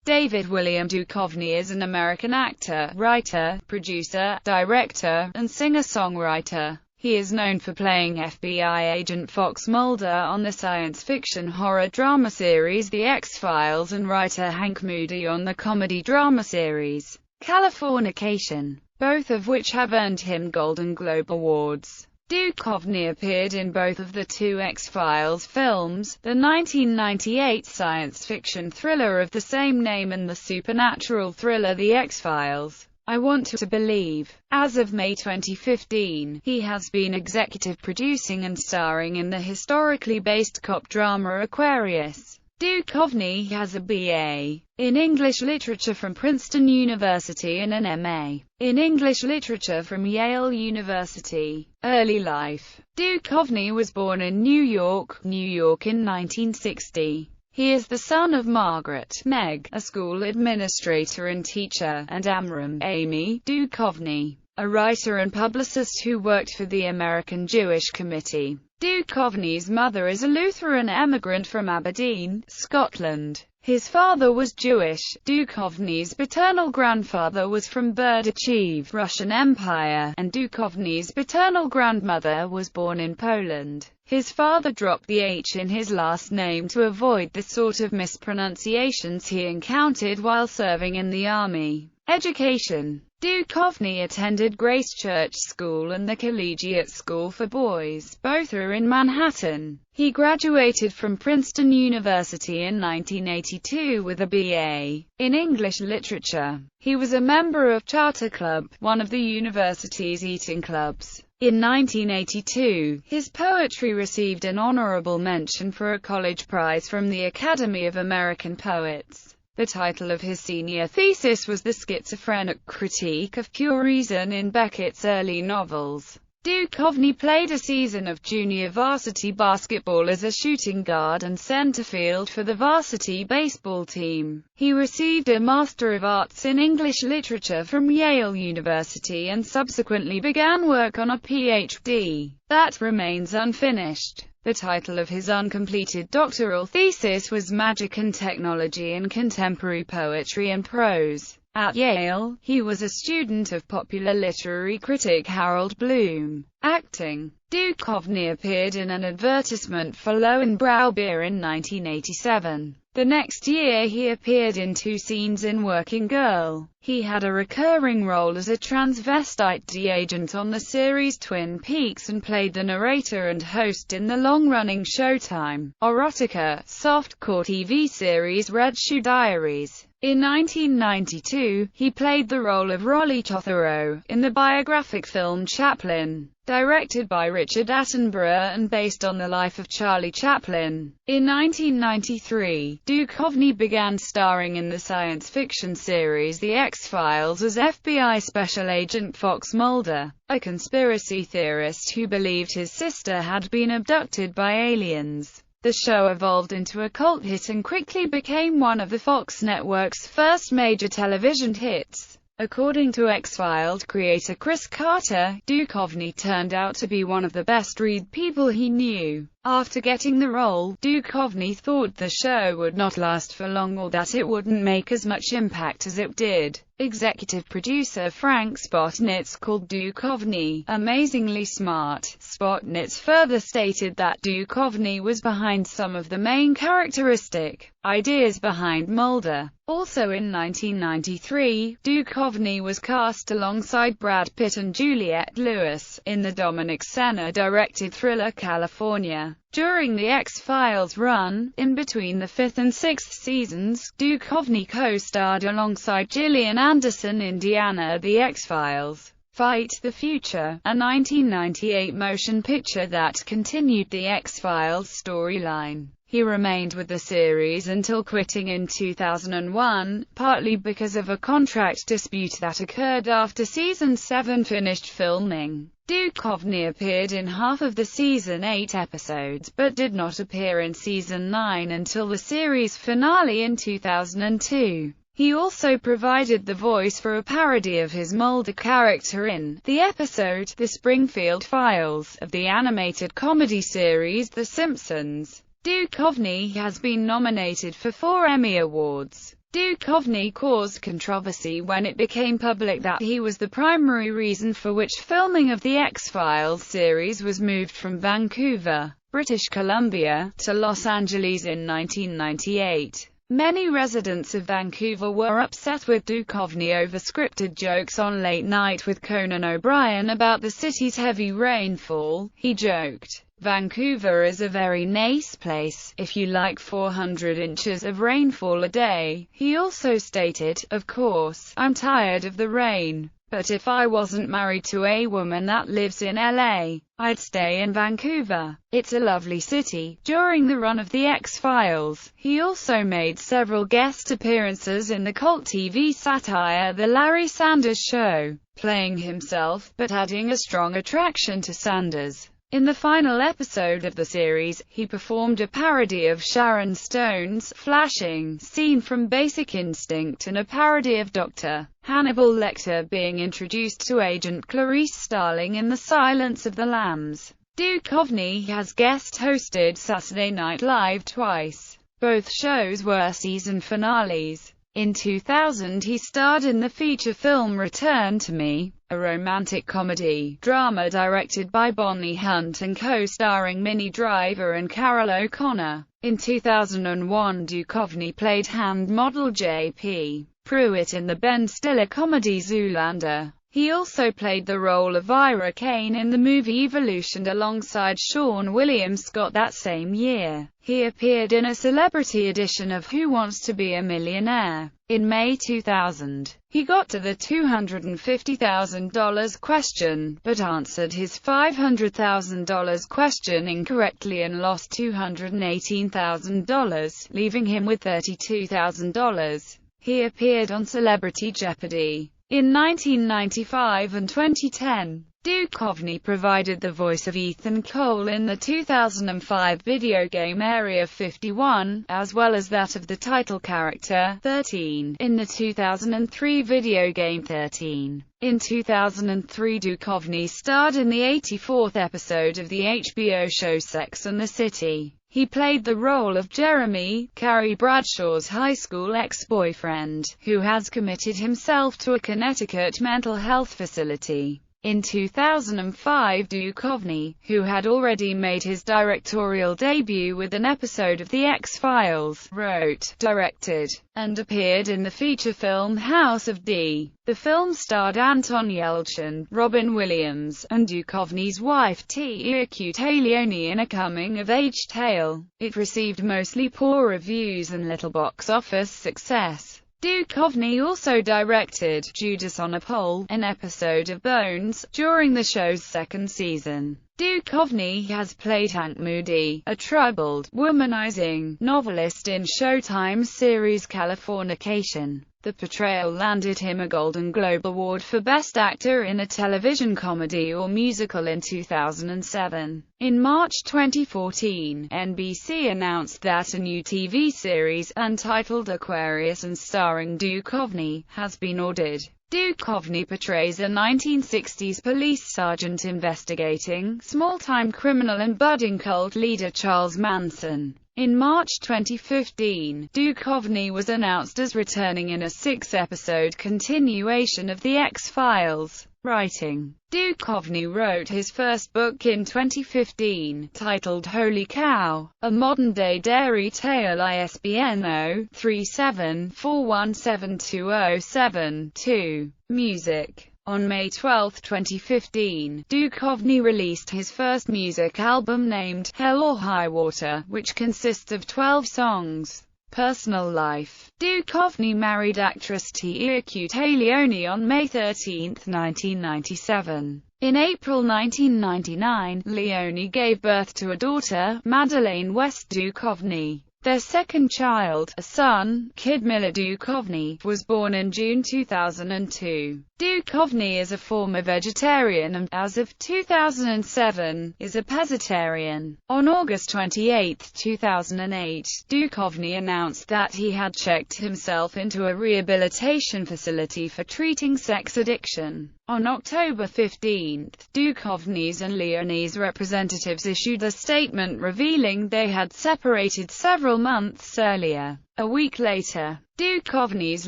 David William Duchovny is an American actor, writer, producer, director, and singer-songwriter. He is known for playing FBI agent Fox Mulder on the science fiction horror drama series The X-Files and writer Hank Moody on the comedy drama series Californication, both of which have earned him Golden Globe Awards. Duchovny appeared in both of the two X-Files films, the 1998 science fiction thriller of the same name and the supernatural thriller The X-Files. I Want to Believe. As of May 2015, he has been executive producing and starring in the historically based cop drama Aquarius. Duchovny has a B.A. in English Literature from Princeton University and an M.A. in English Literature from Yale University. Early life. Duchovny was born in New York in 1960. He is the son of Margaret Meg, a school administrator and teacher, and Amram Amy Duchovny, a writer and publicist who worked for the American Jewish Committee. Duchovny's mother is a Lutheran emigrant from Aberdeen, Scotland. His father was Jewish. Duchovny's paternal grandfather was from Berdichev, Russian Empire, and Duchovny's paternal grandmother was born in Poland. His father dropped the H in his last name to avoid the sort of mispronunciations he encountered while serving in the army. Education. Duchovny attended Grace Church School and the Collegiate School for Boys, both are in Manhattan. He graduated from Princeton University in 1982 with a B.A. in English Literature. He was a member of Charter Club, one of the university's eating clubs. In 1982, his poetry received an honorable mention for a college prize from the Academy of American Poets. The title of his senior thesis was The Schizophrenic Critique of Pure Reason in Beckett's early novels. Duchovny played a season of junior varsity basketball as a shooting guard and centerfield for the varsity baseball team. He received a Master of Arts in English Literature from Yale University and subsequently began work on a Ph.D. that remains unfinished. The title of his uncompleted doctoral thesis was Magic and Technology in Contemporary Poetry and Prose. At Yale, he was a student of popular literary critic Harold Bloom. Acting. Duchovny appeared in an advertisement for Lowenbrau beer in 1987. The next year he appeared in two scenes in Working Girl. He had a recurring role as a transvestite de-agent on the series Twin Peaks and played the narrator and host in the long-running Showtime erotica softcore TV series Red Shoe Diaries. In 1992, he played the role of Rolly Chotherow in the biographic film Chaplin, directed by Richard Attenborough and based on the life of Charlie Chaplin. In 1993, Duchovny began starring in the science fiction series The X-Files as FBI Special Agent Fox Mulder, a conspiracy theorist who believed his sister had been abducted by aliens. The show evolved into a cult hit and quickly became one of the Fox network's first major television hits. According to X-Files creator Chris Carter, Duchovny turned out to be one of the best-read people he knew. After getting the role, Duchovny thought the show would not last for long or that it wouldn't make as much impact as it did. Executive producer Frank Spotnitz called Duchovny amazingly smart. Spotnitz further stated that Duchovny was behind some of the main characteristic ideas behind Mulder. Also in 1993, Duchovny was cast alongside Brad Pitt and Juliette Lewis in the Dominic Senna-directed thriller California. During the X-Files run, in between the 5th and 6th seasons, Duchovny co-starred alongside Gillian Anderson in Diana the X-Files. Fight the Future, a 1998 motion picture that continued the X-Files storyline. He remained with the series until quitting in 2001, partly because of a contract dispute that occurred after Season 7 finished filming. Duchovny appeared in half of the Season 8 episodes, but did not appear in Season 9 until the series finale in 2002. He also provided the voice for a parody of his Mulder character in the episode The Springfield Files of the animated comedy series The Simpsons. Duchovny has been nominated for 4 Emmy Awards. Duchovny caused controversy when it became public that he was the primary reason for which filming of the X-Files series was moved from Vancouver, British Columbia, to Los Angeles in 1998. Many residents of Vancouver were upset with Duchovny over scripted jokes on Late Night with Conan O'Brien about the city's heavy rainfall. He joked, "Vancouver is a very nice place, if you like 400 inches of rainfall a day." He also stated, "Of course, I'm tired of the rain. But if I wasn't married to a woman that lives in LA, I'd stay in Vancouver. It's a lovely city." During the run of The X-Files, he also made several guest appearances in the cult TV satire The Larry Sanders Show, playing himself, but adding a strong attraction to Sanders. In the final episode of the series, he performed a parody of Sharon Stone's flashing scene from Basic Instinct and a parody of Dr. Hannibal Lecter being introduced to Agent Clarice Starling in The Silence of the Lambs. Duchovny has guest-hosted Saturday Night Live twice. Both shows were season finales. In 2000 he starred in the feature film Return to Me, a romantic comedy drama directed by Bonnie Hunt and co-starring Minnie Driver and Carol O'Connor. In 2001 Duchovny played hand model J.P. Pruitt in the Ben Stiller comedy Zoolander. He also played the role of Ira Kane in the movie Evolution alongside Seann William Scott that same year. He appeared in a celebrity edition of Who Wants to Be a Millionaire? In May 2000. He got to the $250,000 question, but answered his $500,000 question incorrectly and lost $218,000, leaving him with $32,000. He appeared on Celebrity Jeopardy! In 1995 and 2010, Duchovny provided the voice of Ethan Cole in the 2005 video game Area 51, as well as that of the title character, 13, in the 2003 video game 13. In 2003 Duchovny starred in the 84th episode of the HBO show Sex and the City. He played the role of Jeremy, Carrie Bradshaw's high school ex-boyfriend, who has committed himself to a Connecticut mental health facility. In 2005 Duchovny, who had already made his directorial debut with an episode of The X-Files, wrote, directed, and appeared in the feature film House of D. The film starred Anton Yelchin, Robin Williams, and Duchovny's wife Tia Cutaleone in a coming-of-age tale. It received mostly poor reviews and little box office success. Duchovny also directed Judas on a Pole, an episode of Bones, during the show's second season. Duchovny has played Hank Moody, a troubled, womanizing novelist in Showtime's series Californication. The portrayal landed him a Golden Globe Award for Best Actor in a Television Comedy or Musical in 2007. In March 2014, NBC announced that a new TV series, entitled Aquarius and starring Duchovny, has been ordered. Duchovny portrays a 1960s police sergeant investigating small-time criminal and budding cult leader Charles Manson. In March 2015, Duchovny was announced as returning in a 6-episode continuation of The X-Files. Writing. Duchovny wrote his first book in 2015, titled Holy Cow, a modern-day dairy tale. ISBN 0-374172072. Music. On May 12, 2015, Duchovny released his first music album named Hell or High Water, which consists of 12 songs. Personal life. Duchovny married actress Tia Cutaleone on May 13, 1997. In April 1999, Leone gave birth to a daughter, Madeleine West Duchovny. Their second child, a son, Kid Miller Duchovny, was born in June 2002. Duchovny is a former vegetarian and, as of 2007, is a pescatarian. On August 28, 2008, Duchovny announced that he had checked himself into a rehabilitation facility for treating sex addiction. On October 15, Duchovny's and Leone's representatives issued a statement revealing they had separated several months earlier. A week later, Duchovny's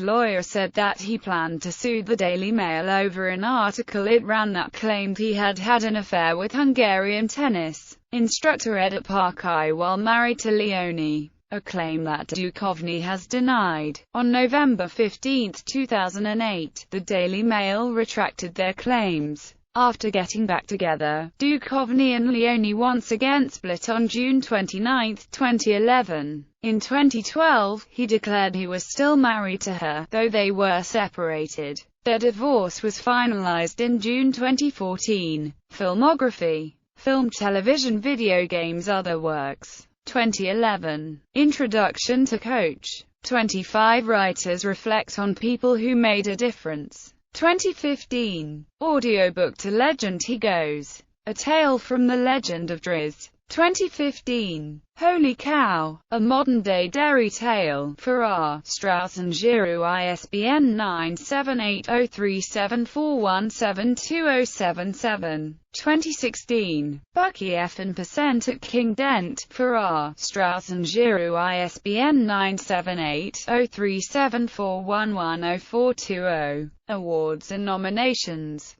lawyer said that he planned to sue the Daily Mail over an article it ran that claimed he had had an affair with Hungarian tennis instructor Edith Parkai while married to Leone, a claim that Duchovny has denied. On November 15, 2008, the Daily Mail retracted their claims. After getting back together, Duchovny and Leone once again split on June 29, 2011. In 2012, he declared he was still married to her, though they were separated. Their divorce was finalized in June 2014. Filmography: film, television, video games, other works. 2011. Introduction to Coach. 25 writers reflect on people who made a difference. 2015. Audiobook To Legend He Goes, A Tale from the Legend of Driz. 2015. Holy Cow, A Modern-Day Dairy Tale, for R. Strauss and Giroux, ISBN 978-0374172077. 2016. Bucky F. and Percent at King Dent, for R. Strauss and Giroux, ISBN 978-0374110420. Awards and nominations.